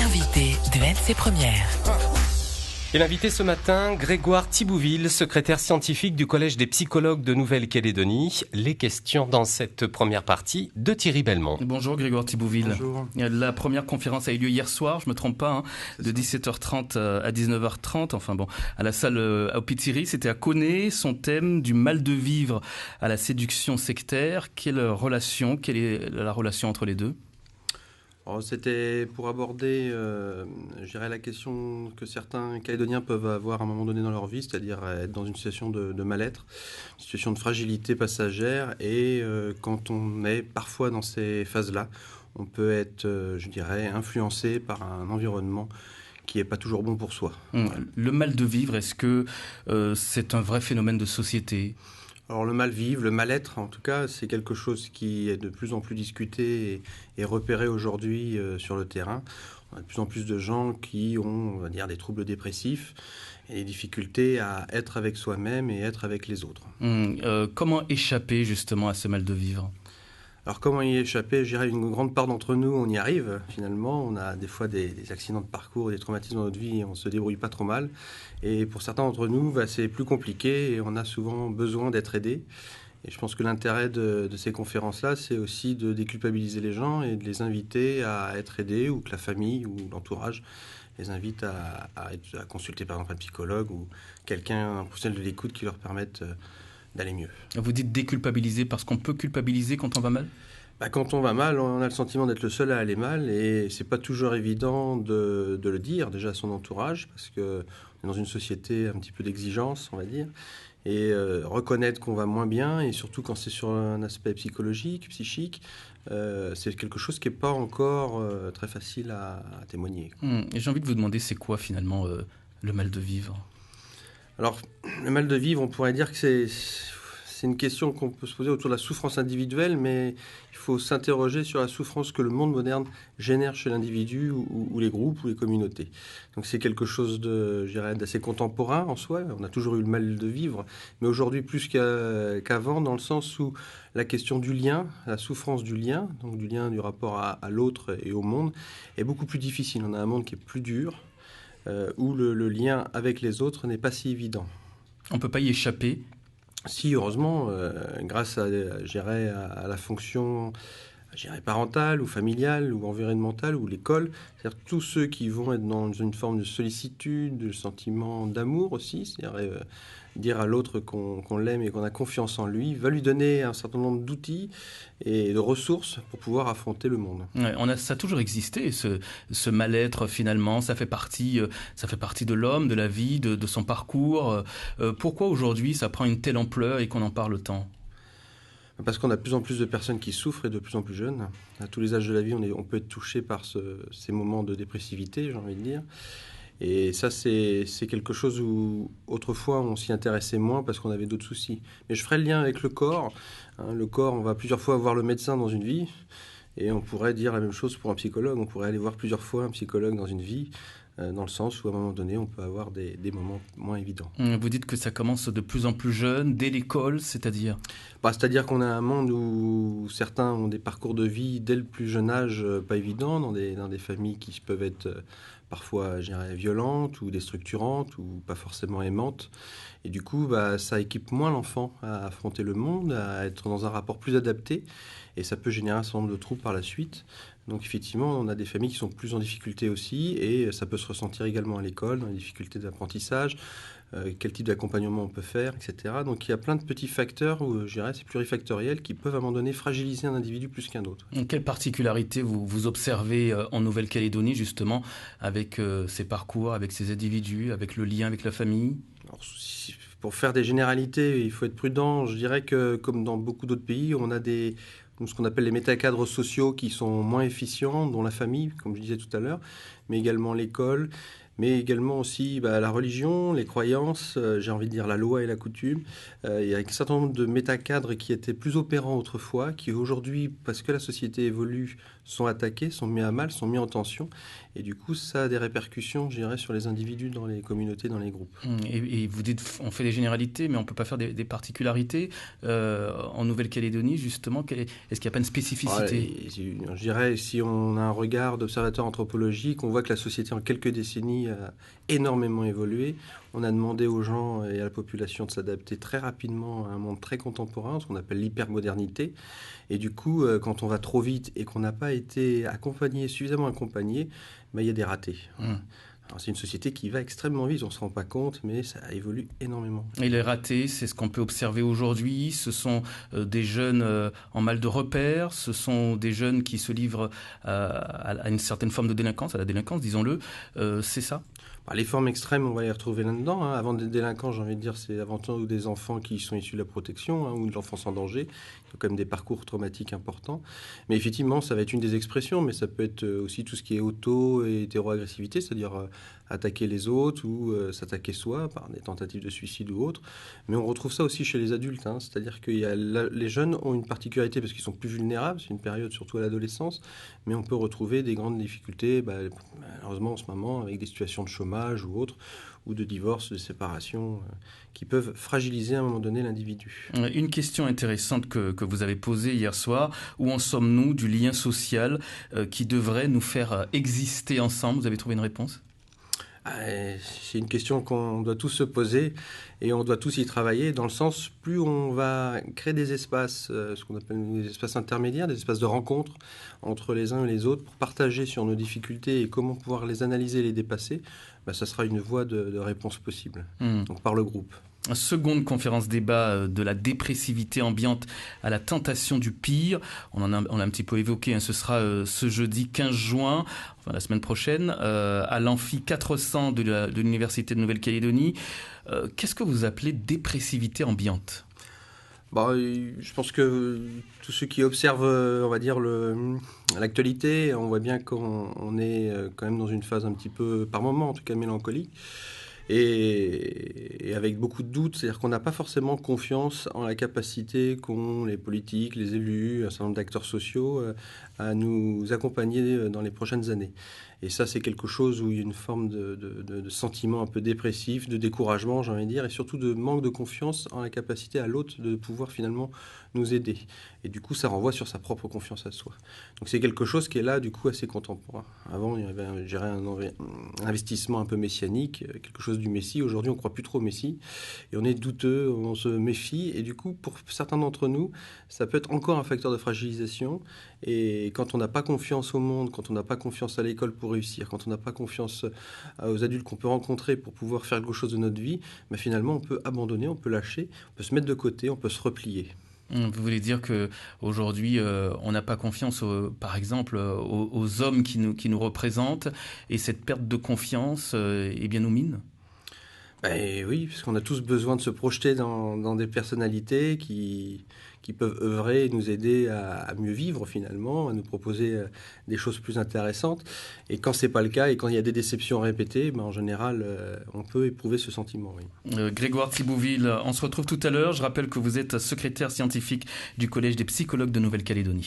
L'invité de LC Première. Et l'invité ce matin, Grégoire Thibouville, secrétaire scientifique du Collège des psychologues de Nouvelle-Calédonie. Les questions dans cette première partie de Thierry Belmont. Bonjour Grégoire Thibouville. Bonjour. La première conférence a eu lieu hier soir, je me trompe pas, de 17h30 à 19h30, à la salle au Pizzerie. C'était à Coné, son thème du mal de vivre à la séduction sectaire. Quelle est la relation entre les deux ? Alors, c'était pour aborder, je dirais, la question que certains Calédoniens peuvent avoir à un moment donné dans leur vie, c'est-à-dire être dans une situation de mal-être, une situation de fragilité passagère, et quand on est parfois dans ces phases-là, on peut être, je dirais, influencé par un environnement qui n'est pas toujours bon pour soi. Le mal de vivre, est-ce que c'est un vrai phénomène de société ? Alors le mal-vivre, le mal-être, en tout cas, c'est quelque chose qui est de plus en plus discuté et repéré aujourd'hui sur le terrain. On a de plus en plus de gens qui ont, on va dire, des troubles dépressifs et des difficultés à être avec soi-même et être avec les autres. Comment échapper justement à ce mal de vivre ? Alors comment y échapper ? Je dirais une grande part d'entre nous, on y arrive finalement. On a des fois des accidents de parcours, des traumatismes dans notre vie et on ne se débrouille pas trop mal. Et pour certains d'entre nous, c'est plus compliqué et on a souvent besoin d'être aidé. Et je pense que l'intérêt de ces conférences-là, c'est aussi de déculpabiliser les gens et de les inviter à être aidés, ou que la famille ou l'entourage les invite à consulter par exemple un psychologue ou quelqu'un, un professionnel de l'écoute qui leur permette d'aller mieux. Vous dites déculpabiliser parce qu'on peut culpabiliser quand on va mal ? Quand on va mal, on a le sentiment d'être le seul à aller mal et c'est pas toujours évident de le dire déjà à son entourage parce qu'on est dans une société un petit peu d'exigence, on va dire, et reconnaître qu'on va moins bien et surtout quand c'est sur un aspect psychologique, psychique, c'est quelque chose qui n'est pas encore très facile à témoigner. Et j'ai envie de vous demander, c'est quoi finalement le mal de vivre ? Alors, le mal de vivre, on pourrait dire que c'est une question qu'on peut se poser autour de la souffrance individuelle, mais il faut s'interroger sur la souffrance que le monde moderne génère chez l'individu ou les groupes ou les communautés. Donc c'est quelque chose d'assez contemporain en soi. On a toujours eu le mal de vivre, mais aujourd'hui plus qu'avant, dans le sens où la question du lien, la souffrance du lien, donc du lien du rapport à l'autre et au monde, est beaucoup plus difficile. On a un monde qui est plus dur, où le lien avec les autres n'est pas si évident. On ne peut pas y échapper. Si, heureusement, grâce à la fonction parentale ou familiale ou environnementale ou l'école, c'est-à-dire tous ceux qui vont être dans une forme de sollicitude, de sentiment d'amour aussi, c'est-à-dire dire à l'autre qu'on l'aime et qu'on a confiance en lui, va lui donner un certain nombre d'outils et de ressources pour pouvoir affronter le monde. Ouais, ça a toujours existé, ce mal-être finalement, ça fait partie de l'homme, de la vie, de son parcours. Pourquoi aujourd'hui ça prend une telle ampleur et qu'on en parle tant ? Parce qu'on a de plus en plus de personnes qui souffrent et de plus en plus jeunes. À tous les âges de la vie, on peut être touché par ces moments de dépressivité, j'ai envie de dire. Et ça, c'est quelque chose où, autrefois, on s'y intéressait moins parce qu'on avait d'autres soucis. Mais je ferai le lien avec le corps. Le corps, on va plusieurs fois voir le médecin dans une vie. Et on pourrait dire la même chose pour un psychologue. On pourrait aller voir plusieurs fois un psychologue dans une vie, dans le sens où, à un moment donné, on peut avoir des moments moins évidents. Vous dites que ça commence de plus en plus jeune, dès l'école, c'est-à-dire ? C'est-à-dire qu'on a un monde où certains ont des parcours de vie dès le plus jeune âge pas évidents, dans des familles qui peuvent être parfois, je dirais, violentes ou déstructurantes ou pas forcément aimantes. Et du coup, ça équipe moins l'enfant à affronter le monde, à être dans un rapport plus adapté. Et ça peut générer un certain nombre de troubles par la suite. Donc effectivement, on a des familles qui sont plus en difficulté aussi. Et ça peut se ressentir également à l'école, dans les difficultés d'apprentissage, quel type d'accompagnement on peut faire, etc. Donc il y a plein de petits facteurs, je dirais, c'est plurifactoriel, qui peuvent à un moment donné fragiliser un individu plus qu'un autre. Quelle particularité vous observez en Nouvelle-Calédonie, justement, avec ces parcours, avec ces individus, avec le lien avec la famille ? Alors, pour faire des généralités, il faut être prudent. Je dirais que, comme dans beaucoup d'autres pays, on a ce qu'on appelle les métacadres sociaux qui sont moins efficients, dont la famille, comme je disais tout à l'heure, mais également l'école, mais également aussi la religion, les croyances, j'ai envie de dire la loi et la coutume. Il y a un certain nombre de métacadres qui étaient plus opérants autrefois, qui aujourd'hui, parce que la société évolue, sont attaqués, sont mis à mal, sont mis en tension. Et du coup, ça a des répercussions, je dirais, sur les individus dans les communautés, dans les groupes. Et vous dites, on fait des généralités, mais on ne peut pas faire des particularités. En Nouvelle-Calédonie, justement, est-ce qu'il n'y a pas une spécificité ? Je dirais, si on a un regard d'observateur anthropologique, on voit que la société en quelques décennies a énormément évolué. On a demandé aux gens et à la population de s'adapter très rapidement à un monde très contemporain, ce qu'on appelle l'hypermodernité. Et du coup, quand on va trop vite et qu'on n'a pas été suffisamment accompagné, il y a des ratés. Alors, c'est une société qui va extrêmement vite, on ne se rend pas compte, mais ça évolue énormément. Et les ratés, c'est ce qu'on peut observer aujourd'hui. Ce sont des jeunes en mal de repères, ce sont des jeunes qui se livrent à une certaine forme de délinquance, à la délinquance, disons-le. C'est ça ? Les formes extrêmes, on va les retrouver là-dedans. Avant des délinquants, j'ai envie de dire, c'est avant tout des enfants qui sont issus de la protection ou de l'enfance en danger. Il y a quand même des parcours traumatiques importants. Mais effectivement, ça va être une des expressions, mais ça peut être aussi tout ce qui est auto- et hétéro-agressivité, c'est-à-dire attaquer les autres ou s'attaquer soi par des tentatives de suicide ou autres. Mais on retrouve ça aussi chez les adultes. C'est-à-dire que les jeunes ont une particularité parce qu'ils sont plus vulnérables. C'est une période surtout à l'adolescence. Mais on peut retrouver des grandes difficultés, malheureusement en ce moment, avec des situations de chômage ou autres, ou de divorce, de séparation, qui peuvent fragiliser à un moment donné l'individu. Une question intéressante que vous avez posée hier soir, où en sommes-nous du lien social qui devrait nous faire exister ensemble ? Vous avez trouvé une réponse ? C'est une question qu'on doit tous se poser et on doit tous y travailler dans le sens, plus on va créer des espaces, ce qu'on appelle des espaces intermédiaires, des espaces de rencontre entre les uns et les autres pour partager sur nos difficultés et comment pouvoir les analyser et les dépasser, ça sera une voie de réponse possible, donc par le groupe. Seconde conférence débat de la dépressivité ambiante à la tentation du pire. On l'a un petit peu évoqué, ce sera ce jeudi 15 juin, enfin la semaine prochaine, à l'amphi 400 de l'Université de Nouvelle-Calédonie. Qu'est-ce que vous appelez dépressivité ambiante ? Je pense que tous ceux qui observent, on va dire, l'actualité, on voit bien qu'on est quand même dans une phase un petit peu, par moment en tout cas, mélancolique. Et avec beaucoup de doutes, c'est-à-dire qu'on n'a pas forcément confiance en la capacité qu'ont les politiques, les élus, un certain nombre d'acteurs sociaux à nous accompagner dans les prochaines années. Et ça, c'est quelque chose où il y a une forme de sentiment un peu dépressif, de découragement, j'ai envie de dire, et surtout de manque de confiance en la capacité à l'autre de pouvoir finalement nous aider. Et du coup, ça renvoie sur sa propre confiance à soi. Donc c'est quelque chose qui est là, du coup, assez contemporain. Avant, il y avait, je dirais, un investissement un peu messianique, quelque chose du Messie. Aujourd'hui, on ne croit plus trop au Messie. Et on est douteux, on se méfie. Et du coup, pour certains d'entre nous, ça peut être encore un facteur de fragilisation. Et quand on n'a pas confiance au monde, quand on n'a pas confiance à l'école pour réussir, quand on n'a pas confiance aux adultes qu'on peut rencontrer pour pouvoir faire quelque chose de notre vie, finalement, on peut abandonner, on peut lâcher, on peut se mettre de côté, on peut se replier. Vous voulez dire qu'aujourd'hui, on n'a pas confiance, par exemple, aux hommes qui nous représentent, et cette perte de confiance nous mine ? Oui, parce qu'on a tous besoin de se projeter dans des personnalités qui peuvent œuvrer et nous aider à mieux vivre finalement, à nous proposer des choses plus intéressantes. Et quand c'est pas le cas et quand il y a des déceptions répétées, en général, on peut éprouver ce sentiment. Oui. Grégoire Thibouville, on se retrouve tout à l'heure. Je rappelle que vous êtes secrétaire scientifique du Collège des psychologues de Nouvelle-Calédonie.